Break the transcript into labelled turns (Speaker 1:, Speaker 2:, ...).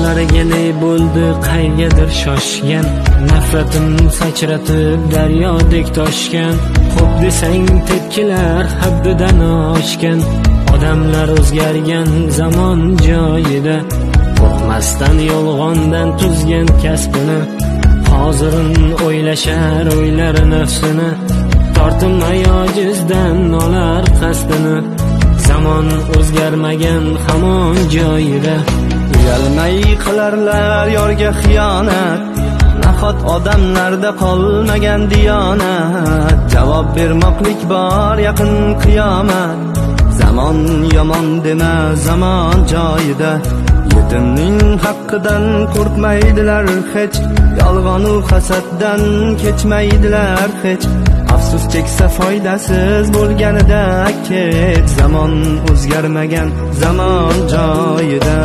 Speaker 1: Ko'zlariga ne bo'ldi qaygadir shoshgan, nafratim sachratib daryodek toshgan. Xo'p desang tepkilar haddidan oshgan, odamlar o'zgargan zamon joyida. Qo'rqmasdan yolg'ondan tuzgan kasbini, hozirin o'ylashar o'ylar nafsini. Tortinmay ojizdan olar qasdini, zamon o'zgarmagan hamon joyida.
Speaker 2: Uyalmay qilarlar yorga xiyonat, nahot odamlarda qolmagan diyonat. Javob bermoqlik bor yaqin qiyomat, zamon yomon dema zamon joyida. Yetimning haqqidan qo'rqmaydilar hech, yolg'onu hasaddan kechmaydilar hech. Afsus cheksa foydasiz bo'lganida kech, zamon o'zgarmagan zamon joyida.